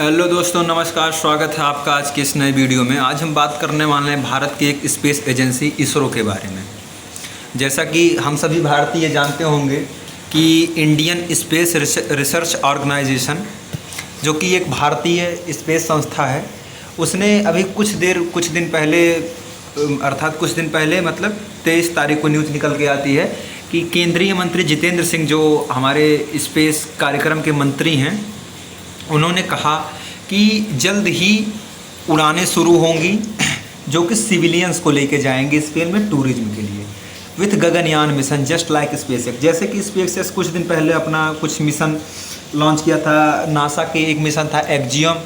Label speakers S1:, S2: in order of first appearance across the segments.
S1: Hello दोस्तों, नमस्कार। स्वागत है आपका आज के इस नए वीडियो में। आज हम बात करने वाले हैं भारत की एक स्पेस एजेंसी इसरो के बारे में। जैसा कि हम सभी भारतीय जानते होंगे कि इंडियन स्पेस रिसर्च ऑर्गेनाइजेशन, जो कि एक भारतीय स्पेस संस्था है, उसने अभी कुछ दिन पहले मतलब 23 तारीख को न्यूज़ निकल के आती है कि केंद्रीय मंत्री जितेंद्र सिंह, जो हमारे स्पेस कार्यक्रम के मंत्री हैं, उन्होंने कहा कि जल्द ही उड़ानें शुरू होंगी जो कि सिविलियंस को लेके जाएंगे स्पेस में टूरिज्म के लिए, with Gaganyaan mission just like SpaceX. जैसे कि स्पेसएक्स कुछ दिन पहले अपना कुछ मिशन लॉन्च किया था, नासा के एक मिशन था एक्जियम।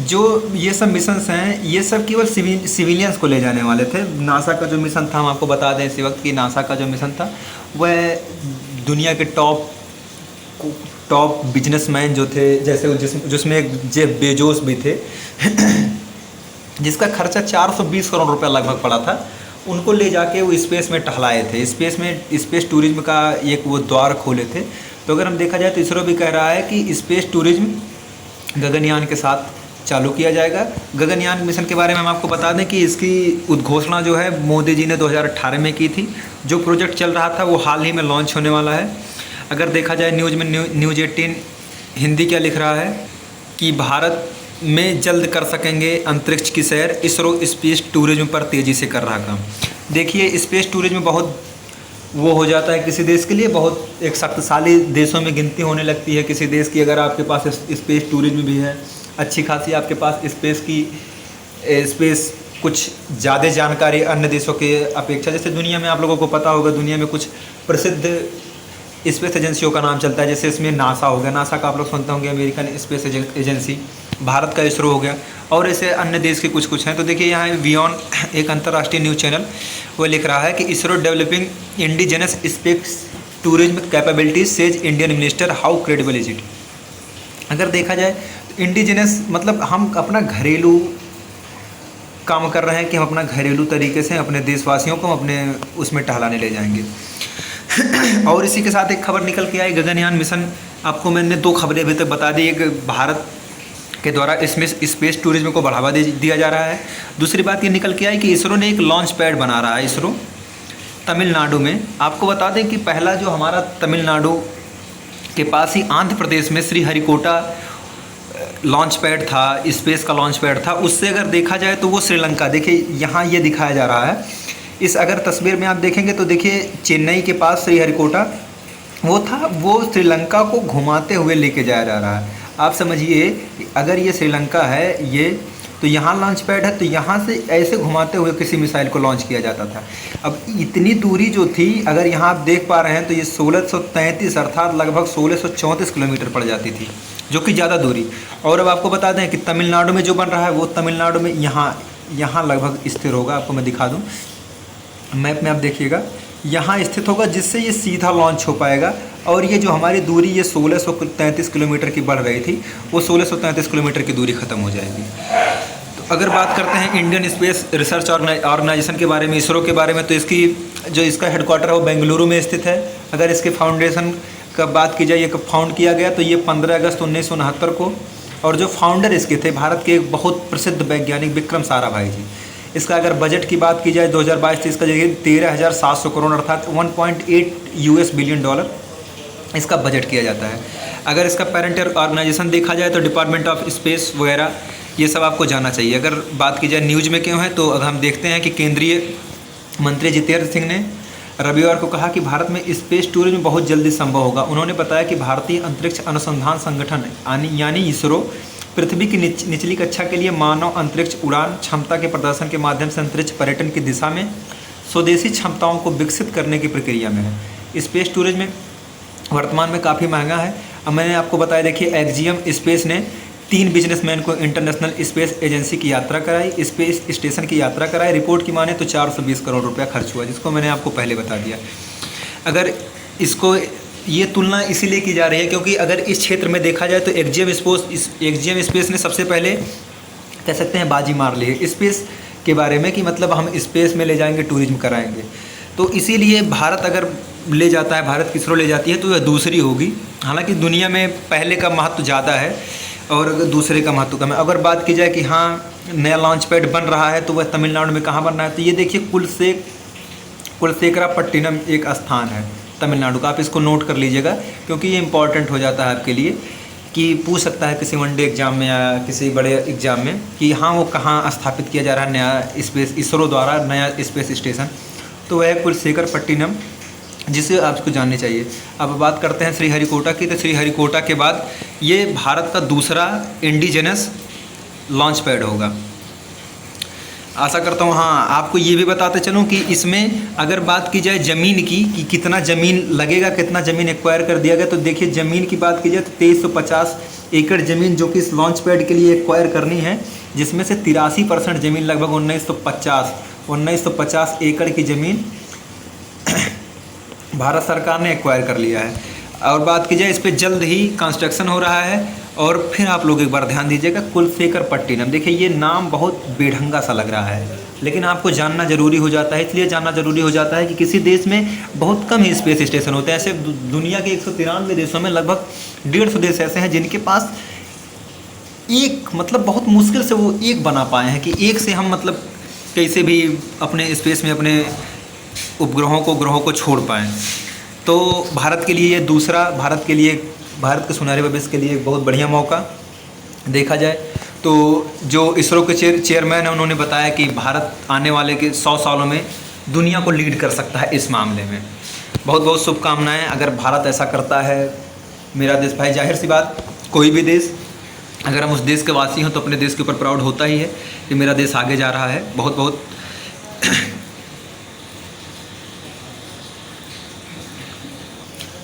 S1: जो ये सब मिशंस हैं, ये सब केवल सिविलियंस को ले जाने वाले थे। नासा का जो मिशन था, हम आपको बता दें इसी वक्त कि नासा का जो मिशन था वह दुनिया के टॉप बिजनेसमैन जो थे, जैसे जिसमें एक जेफ बेजोस भी थे जिसका खर्चा 420 करोड़ रुपया लगभग पड़ा था, उनको ले जाके वो स्पेस में टहलाए थे। स्पेस टूरिज्म का एक वो द्वार खोले थे। तो अगर हम देखा जाए तो इसरो भी कह रहा है कि स्पेस टूरिज्म गगनयान के साथ चालू किया जाएगा। गगनयान मिशन के बारे में हम आपको बता दें कि इसकी उद्घोषणा जो है मोदी जी ने 2018 में की थी। जो प्रोजेक्ट चल रहा था वो हाल ही में लॉन्च होने वाला है। अगर देखा जाए न्यूज़ 18 हिंदी क्या लिख रहा है कि भारत में जल्द कर सकेंगे अंतरिक्ष की सैर, इसरो स्पेस टूरिज्म पर तेज़ी से कर रहा काम। देखिए, स्पेस टूरिज्म बहुत वो हो जाता है किसी देश के लिए, बहुत एक शक्तिशाली देशों में गिनती होने लगती है किसी देश की। अगर आपके पास स्पेस टूरिज्म भी है, अच्छी खासी आपके पास स्पेस कुछ ज़्यादा जानकारी अन्य देशों के अपेक्षा। जैसे दुनिया में आप लोगों को पता होगा, दुनिया में कुछ प्रसिद्ध स्पेस एजेंसियों का नाम चलता है। जैसे इसमें नासा हो गया, नासा का आप लोग सुनते होंगे, अमेरिकन स्पेस एजेंसी। भारत का इसरो हो गया, और ऐसे अन्य देश के कुछ हैं। तो देखिए यहाँ वियॉन, एक अंतर्राष्ट्रीय न्यूज़ चैनल, वो लिख रहा है कि ISRO developing indigenous space tourism capabilities says Indian minister, how credible is it. अगर देखा जाए तो इंडिजिनस मतलब हम अपना घरेलू काम कर रहे हैं कि हम अपना घरेलू तरीके से अपने देशवासियों को अपने उसमें टहलाने ले जाएंगे। और इसी के साथ एक खबर निकल के आई, गगनयान मिशन। आपको मैंने 2 खबरें अभी तक बता दी। एक, भारत के द्वारा इसमें स्पेस टूरिज्म को बढ़ावा दिया जा रहा है। दूसरी बात ये निकल के आई कि इसरो ने एक लॉन्च पैड बना रहा है, इसरो तमिलनाडु में। आपको बता दें कि पहला जो हमारा तमिलनाडु के पास ही आंध्र प्रदेश में श्रीहरिकोटा लॉन्च पैड था, स्पेस का लॉन्च पैड था। उससे अगर देखा जाए तो वो श्रीलंका, देखिए यहाँ ये दिखाया जा रहा है। इस अगर तस्वीर में आप देखेंगे तो देखिए चेन्नई के पास श्रीहरिकोटा वो था, वो श्रीलंका को घुमाते हुए लेके जाया जा रहा है। आप समझिए, अगर ये श्रीलंका है ये, तो यहाँ लॉन्च पैड है, तो यहाँ से ऐसे घुमाते हुए किसी मिसाइल को लॉन्च किया जाता था। अब इतनी दूरी जो थी, अगर यहाँ आप देख पा रहे हैं तो ये 1633 अर्थात लगभग 1634 किलोमीटर पड़ जाती थी, जो कि ज़्यादा दूरी। और अब आपको बता दें कि तमिलनाडु में जो बन रहा है वो तमिलनाडु में यहाँ लगभग स्थिर होगा। आपको मैं दिखा दूँ मैप में, आप देखिएगा यहाँ स्थित होगा, जिससे ये सीधा लॉन्च हो पाएगा। और ये जो हमारी दूरी ये 1633 किलोमीटर की बढ़ रही थी, वो 1633 किलोमीटर की दूरी ख़त्म हो जाएगी। तो अगर बात करते हैं इंडियन स्पेस रिसर्च ऑर्गेनाइजेशन के बारे में, इसरो के बारे में, तो इसका हेडक्वार्टर है वो बेंगलुरु में स्थित है। अगर इसके फाउंडेशन का बात की जाए, ये कब फाउंड किया गया, तो ये 15 अगस्त 1969 को। और जो फाउंडर इसके थे भारत के एक बहुत प्रसिद्ध वैज्ञानिक विक्रम साराभाई जी। इसका अगर बजट की बात की जाए 2022-23 का, जगह 13,700 करोड़ अर्थात 1.8 बिलियन डॉलर इसका बजट किया जाता है। अगर इसका पेरेंट ऑर्गेनाइजेशन देखा जाए तो डिपार्टमेंट ऑफ स्पेस वगैरह, ये सब आपको जाना चाहिए। अगर बात की जाए न्यूज़ में क्यों है, तो अगर हम देखते हैं कि केंद्रीय मंत्री जितेंद्र सिंह ने रविवार को कहा कि भारत में स्पेस टूरिज्म बहुत जल्दी संभव होगा। उन्होंने बताया कि भारतीय अंतरिक्ष अनुसंधान संगठन यानी इसरो पृथ्वी की निचली कक्षा के लिए मानव अंतरिक्ष उड़ान क्षमता के प्रदर्शन के माध्यम से अंतरिक्ष पर्यटन की दिशा में स्वदेशी क्षमताओं को विकसित करने की प्रक्रिया में है। स्पेस टूरिज्म वर्तमान में काफ़ी महंगा है। अब मैंने आपको बताया, देखिए एक्जियम स्पेस ने 3 बिजनेसमैन को इंटरनेशनल स्पेस एजेंसी की यात्रा कराई, स्पेस स्टेशन की यात्रा कराई। रिपोर्ट की माने तो 420 करोड़ रुपया खर्च हुआ, जिसको मैंने आपको पहले बता दिया। अगर इसको ये तुलना इसीलिए की जा रही है क्योंकि अगर इस क्षेत्र में देखा जाए तो एक्जियम स्पेस ने सबसे पहले कह सकते हैं बाजी मार ली है स्पेस के बारे में, कि मतलब हम स्पेस में ले जाएंगे, टूरिज्म कराएंगे। तो इसीलिए भारत अगर ले जाता है, भारत की इसरो ले जाती है तो यह दूसरी होगी। हालांकि दुनिया में पहले का महत्व ज़्यादा है और अगर दूसरे का महत्व कम है। अगर बात की जाए कि हाँ नया लॉन्च पैड बन रहा है तो वह तमिलनाडु में कहाँ बन रहा है, तो ये देखिए कुलशेखरापट्टिनम एक स्थान है तमिलनाडु का। आप इसको नोट कर लीजिएगा क्योंकि ये इंपॉर्टेंट हो जाता है आपके लिए कि पूछ सकता है किसी वनडे एग्जाम में या किसी बड़े एग्जाम में कि हाँ वो कहाँ स्थापित किया जा रहा है नया स्पेस, इसरो द्वारा नया स्पेस स्टेशन। तो वह कुलशेखरपट्टिनम, जिसे आपको जाननी चाहिए। अब बात करते हैं श्रीहरिकोटा की। तो श्रीहरिकोटा के बाद ये भारत का दूसरा इंडिजिनस लॉन्च पैड होगा। आशा करता हूँ हाँ आपको ये भी बताते चलूँ कि इसमें अगर बात की जाए ज़मीन की कि कितना ज़मीन लगेगा, कितना ज़मीन एक्वायर कर दिया गया, तो देखिए ज़मीन की बात की जाए तो 2350 एकड़ ज़मीन जो कि इस लॉन्च पैड के लिए एक्वायर करनी है, जिसमें से 83% ज़मीन लगभग 1950 एकड़ की ज़मीन भारत सरकार ने एक्वायर कर लिया है। और बात की जाए इस पर जल्द ही कंस्ट्रक्शन हो रहा है। और फिर आप लोग एक बार ध्यान दीजिएगा कुलशेखरपट्टिनम, देखिए ये नाम बहुत बेढंगा सा लग रहा है लेकिन आपको जानना ज़रूरी हो जाता है। इसलिए जानना ज़रूरी हो जाता है कि किसी देश में बहुत कम ही स्पेस स्टेशन होते हैं। ऐसे दुनिया के 193 देशों में लगभग 150 देश ऐसे हैं जिनके पास एक मतलब बहुत मुश्किल से वो एक बना पाए हैं कि एक से हम मतलब कैसे भी अपने स्पेस में अपने उपग्रहों को छोड़ पाएँ। तो भारत के लिए ये दूसरा, भारत के सुनहरे भविष्य के लिए एक बहुत बढ़िया मौका देखा जाए। तो जो इसरो के चेयरमैन हैं उन्होंने बताया कि भारत आने वाले के 100 सालों में दुनिया को लीड कर सकता है इस मामले में। बहुत बहुत शुभकामनाएं अगर भारत ऐसा करता है। मेरा देश भाई, जाहिर सी बात कोई भी देश अगर हम उस देश के वासी हों तो अपने देश के ऊपर प्राउड होता ही है कि मेरा देश आगे जा रहा है। बहुत बहुत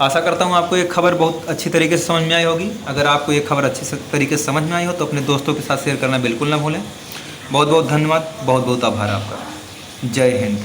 S1: आशा करता हूँ आपको ये खबर बहुत अच्छी तरीके से समझ में आई होगी। अगर आपको ये खबर अच्छी तरीके से समझ में आई हो तो अपने दोस्तों के साथ शेयर करना बिल्कुल ना भूलें। बहुत बहुत धन्यवाद, बहुत बहुत आभार आपका। जय हिंद।